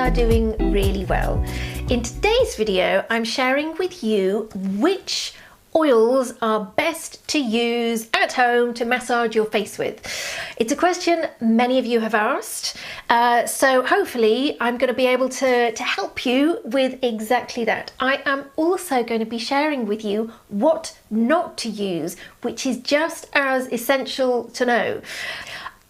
are doing really well. In today's video, I'm sharing with you which oils are best to use at home to massage your face with. It's a question many of you have asked, so hopefully I'm going to be able to help you with exactly that. I am also going to be sharing with you what not to use, which is just as essential to know.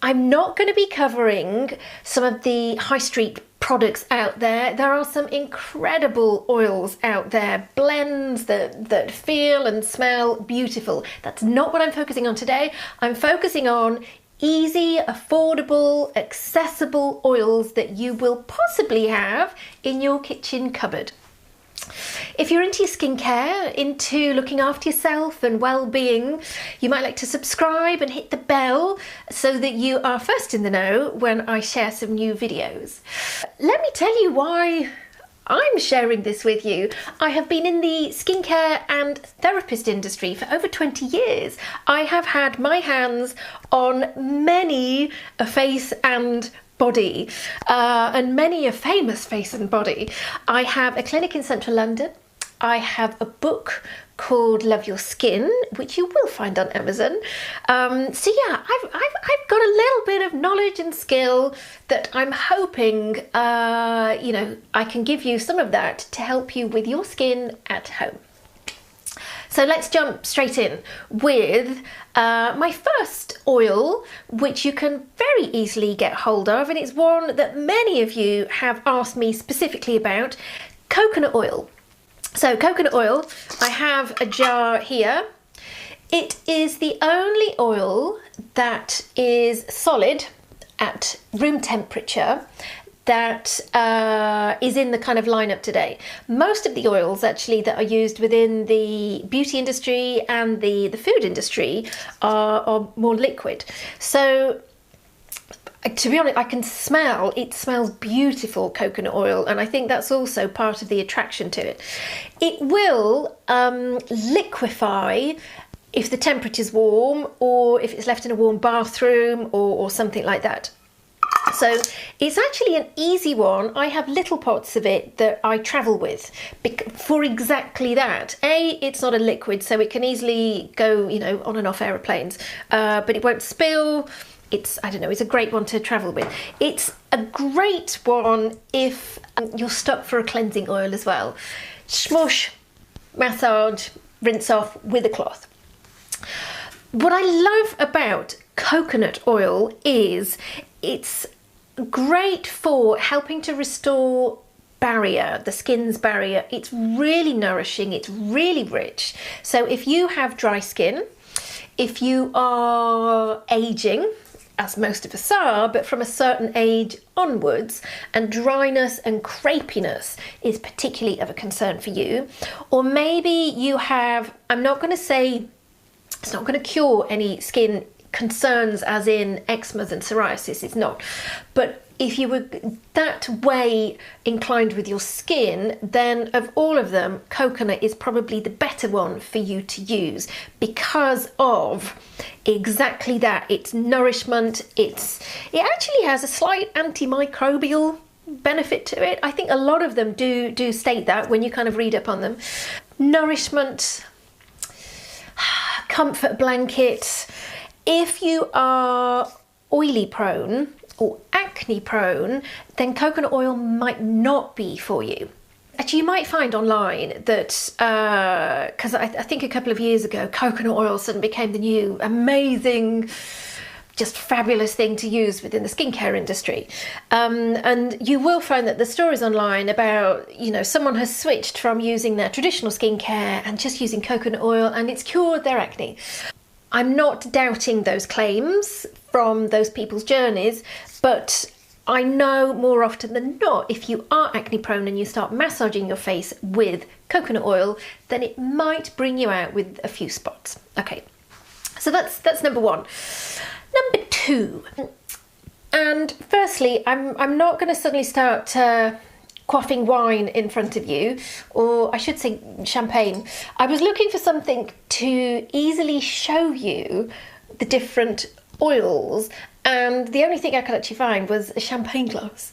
I'm not going to be covering some of the high street products out there. There are some incredible oils out there, blends that feel and smell beautiful. That's not what I'm focusing on today. I'm focusing on easy, affordable, accessible oils that you will possibly have in your kitchen cupboard. If you're into your skincare, into looking after yourself and well-being, you might like to subscribe and hit the bell so that you are first in the know when I share some new videos. Let me tell you why I'm sharing this with you. I have been in the skincare and therapist industry for over 20 years. I have had my hands on many a face and body, and many a famous face and body. I have a clinic in central London. I have a book called Love Your Skin, which you will find on Amazon. So yeah, I've got a little bit of knowledge and skill that I'm hoping, I can give you some of that to help you with your skin at home. So let's jump straight in with my first oil, which you can very easily get hold of, and it's one that many of you have asked me specifically about: coconut oil. So coconut oil, I have a jar here. It is the only oil that is solid at room temperature that is in the kind of lineup today. Most of the oils actually that are used within the beauty industry and the food industry are more liquid. So to be honest, I can smell, it smells beautiful, coconut oil, and I think that's also part of the attraction to it. It will liquefy if the temperature's warm, or if it's left in a warm bathroom or something like that. So it's actually an easy one. I have little pots of it that I travel with for exactly that. It's not a liquid, so it can easily go, on and off aeroplanes, but it won't spill. It's a great one to travel with. It's a great one if you're stuck for a cleansing oil as well. Smush, massage, rinse off with a cloth. What I love about coconut oil is it's great for helping to restore barrier, the skin's barrier. It's really nourishing, it's really rich. So if you have dry skin, if you are aging, as most of us are, but from a certain age onwards, and dryness and crepiness is particularly of a concern for you, or maybe you have, I'm not going to say it's not going to cure any skin concerns as in eczemas and psoriasis, it's not, but if you were that way inclined with your skin, then of all of them, coconut is probably the better one for you to use because of exactly that. It's nourishment, it actually has a slight antimicrobial benefit to it. I think a lot of them do state that when you kind of read up on them. Nourishment, comfort blanket. If you are oily prone or acne prone, then coconut oil might not be for you. Actually, you might find online that, because I think a couple of years ago, coconut oil suddenly became the new amazing, just fabulous thing to use within the skincare industry. And you will find that the stories online about, someone has switched from using their traditional skincare and just using coconut oil and it's cured their acne. I'm not doubting those claims from those people's journeys, but I know more often than not, if you are acne prone and you start massaging your face with coconut oil, then it might bring you out with a few spots. Okay, so that's number one. Number two, and firstly, I'm not going to suddenly start quaffing wine in front of you, or I should say champagne. I was looking for something to easily show you the different oils, and the only thing I could actually find was a champagne glass.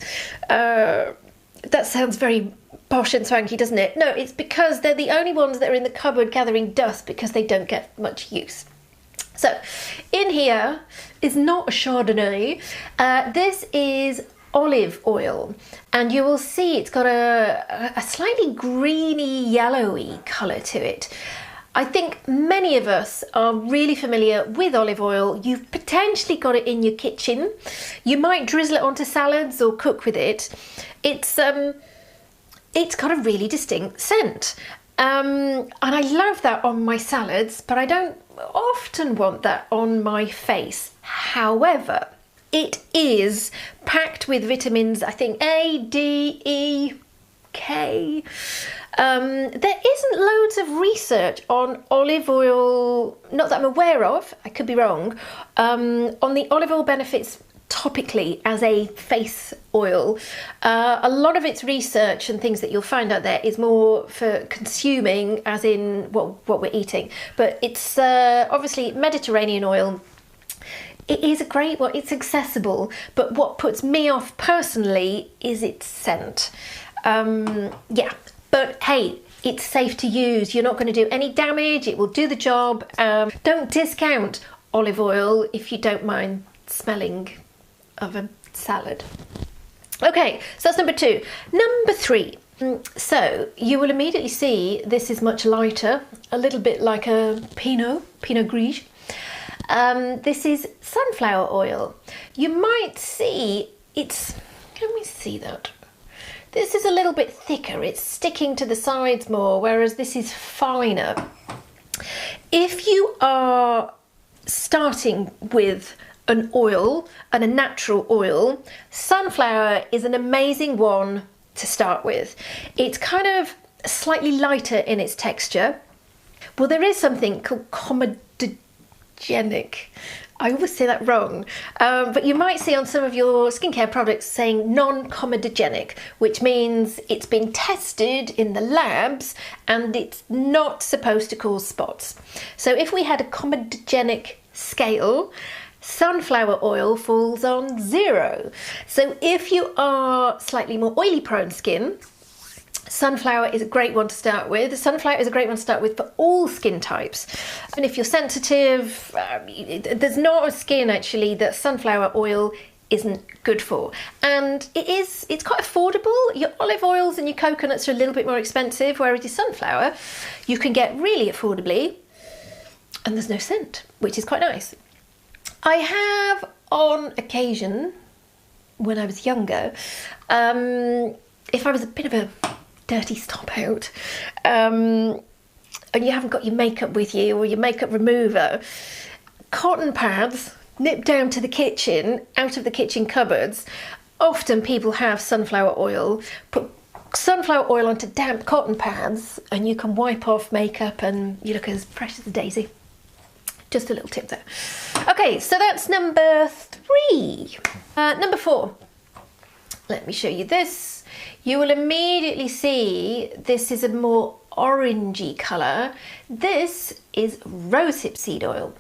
That sounds very posh and swanky, doesn't it? No, it's because they're the only ones that are in the cupboard gathering dust because they don't get much use. So in here is not a Chardonnay. This is olive oil, and you will see it's got a slightly greeny yellowy colour to it. I think many of us are really familiar with olive oil. You've potentially got it in your kitchen. You might drizzle it onto salads or cook with it. It's got a really distinct scent. And I love that on my salads, but I don't often want that on my face. However, it is packed with vitamins, I think A, D, E, K. There isn't loads of research on olive oil, not that I'm aware of, I could be wrong, on the olive oil benefits topically as a face oil. A lot of its research and things that you'll find out there is more for consuming, as in what we're eating. But it's obviously Mediterranean oil. It is a great one, it's accessible, but what puts me off personally is its scent. Yeah, but hey, it's safe to use. You're not going to do any damage, it will do the job. Don't discount olive oil if you don't mind smelling of a salad. Okay, so that's number 2. Number 3. So you will immediately see this is much lighter, a little bit like a Pinot Gris. This is sunflower oil. You might see it's, can we see that? This is a little bit thicker, it's sticking to the sides more, whereas this is finer. If you are starting with an oil and a natural oil, sunflower is an amazing one to start with. It's kind of slightly lighter in its texture. Well, there is something called comedogenic. I always say that wrong, but you might see on some of your skincare products saying non-comedogenic, which means it's been tested in the labs and it's not supposed to cause spots. So if we had a comedogenic scale, sunflower oil falls on 0. So if you are slightly more oily prone skin, sunflower is a great one to start with. Sunflower is a great one to start with for all skin types. And if you're sensitive, there's not a skin actually that sunflower oil isn't good for. And it's quite affordable. Your olive oils and your coconuts are a little bit more expensive, whereas your sunflower you can get really affordably, and there's no scent, which is quite nice. I have on occasion, when I was younger, if I was a bit of a dirty stop out, and you haven't got your makeup with you or your makeup remover, cotton pads nipped down to the kitchen, out of the kitchen cupboards. Often people have sunflower oil. Put sunflower oil onto damp cotton pads and you can wipe off makeup and you look as fresh as a daisy. Just a little tip there. Okay, so that's number 3. Number 4. Let me show you this. You will immediately see this is a more orangey colour. This is rosehip seed oil.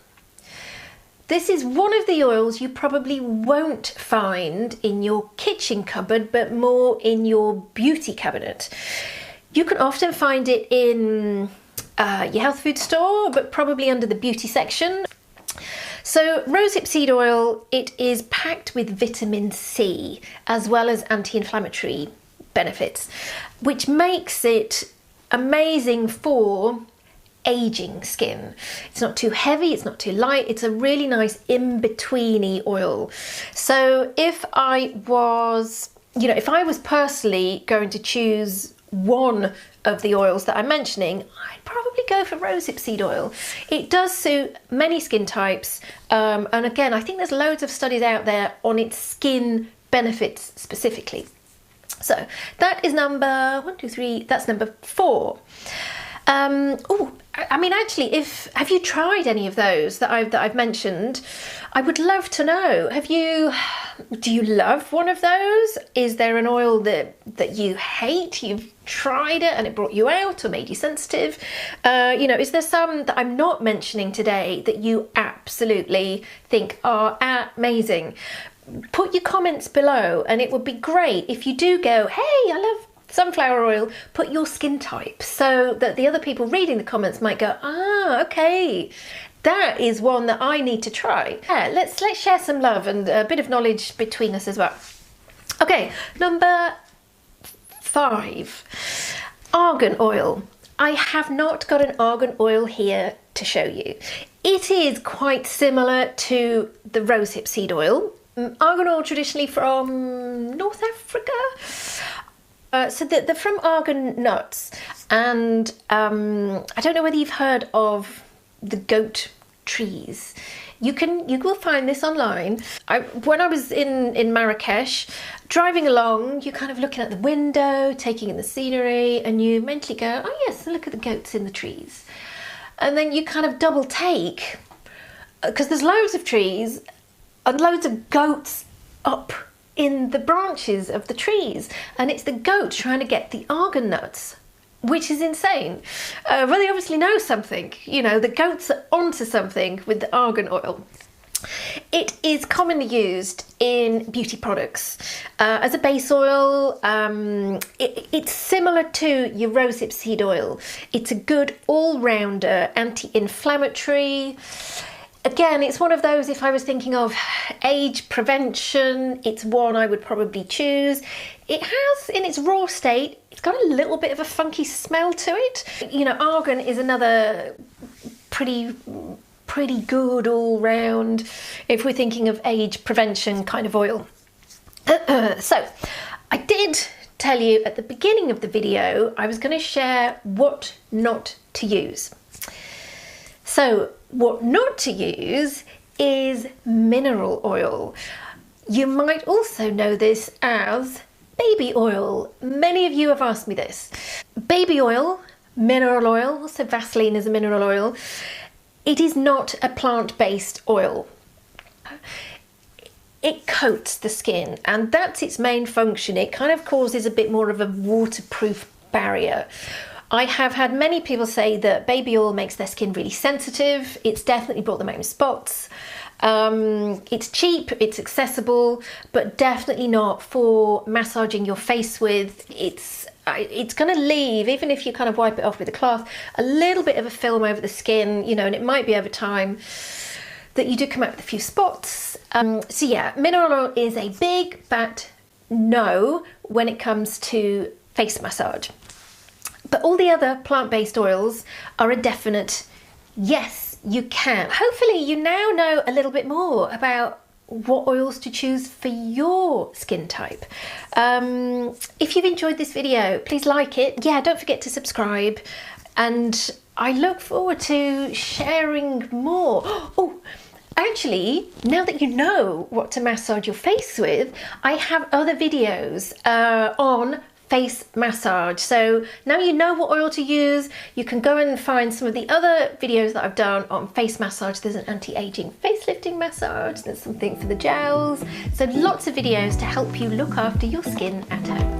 This is one of the oils you probably won't find in your kitchen cupboard, but more in your beauty cabinet. You can often find it in your health food store, but probably under the beauty section. So rosehip seed oil, it is packed with vitamin C as well as anti-inflammatory benefits, which makes it amazing for aging skin. It's not too heavy, it's not too light, it's a really nice in-betweeny oil. So if I was, if I was personally going to choose one of the oils that I'm mentioning, I'd probably go for rosehip seed oil. It does suit many skin types, and again, I think there's loads of studies out there on its skin benefits specifically. So that is number 1, 2, 3. That's number 4. Oh, I mean, actually, have you tried any of those that I've mentioned? I would love to know. Do you love one of those? Is there an oil that you hate? You've tried it and it brought you out or made you sensitive? Is there some that I'm not mentioning today that you absolutely think are amazing? put your comments below, and it would be great if you do go, hey, I love sunflower oil, put your skin type, so that the other people reading the comments might go, ah, okay, that is one that I need to try. Yeah, let's share some love and a bit of knowledge between us as well. Okay, number 5, argan oil. I have not got an argan oil here to show you. It is quite similar to the rosehip seed oil. Argan oil traditionally from North Africa. So they're from argan nuts, and I don't know whether you've heard of the goat trees. You will find this online. When I was in Marrakesh, driving along, you're kind of looking at the window, taking in the scenery, and you mentally go, oh yes, look at the goats in the trees. And then you kind of double take, because there's loads of trees and loads of goats up in the branches of the trees, and it's the goats trying to get the argan nuts, which is insane. Well, they obviously know something, you know, the goats are onto something with the argan oil. It is commonly used in beauty products as a base oil. It's similar to your rosehip seed oil. It's a good all-rounder, anti-inflammatory. Again, it's one of those, if I was thinking of age prevention, it's one I would probably choose. It has, in its raw state, it's got a little bit of a funky smell to it. You know, argan is another pretty good all round, if we're thinking of age prevention kind of oil. So, I did tell you at the beginning of the video, I was going to share what not to use. So, what not to use is mineral oil. You might also know this as baby oil. Many of you have asked me this. Baby oil, mineral oil, also Vaseline is a mineral oil. It is not a plant-based oil. It coats the skin, and that's its main function. It kind of causes a bit more of a waterproof barrier. I have had many people say that baby oil makes their skin really sensitive. It's definitely brought them out in spots. It's cheap, it's accessible, but definitely not for massaging your face with. It's going to leave, even if you kind of wipe it off with a cloth, a little bit of a film over the skin, you know, and it might be over time that you do come out with a few spots. So yeah, mineral oil is a big fat no when it comes to face massage. But all the other plant-based oils are a definite yes, you can. Hopefully you now know a little bit more about what oils to choose for your skin type. If you've enjoyed this video, please like it. Yeah, don't forget to subscribe, and I look forward to sharing more. Oh, actually, now that you know what to massage your face with, I have other videos on face massage. So now you know what oil to use, you can go and find some of the other videos that I've done on face massage. There's an anti-aging facelifting massage, there's something for the gels, so lots of videos to help you look after your skin at home.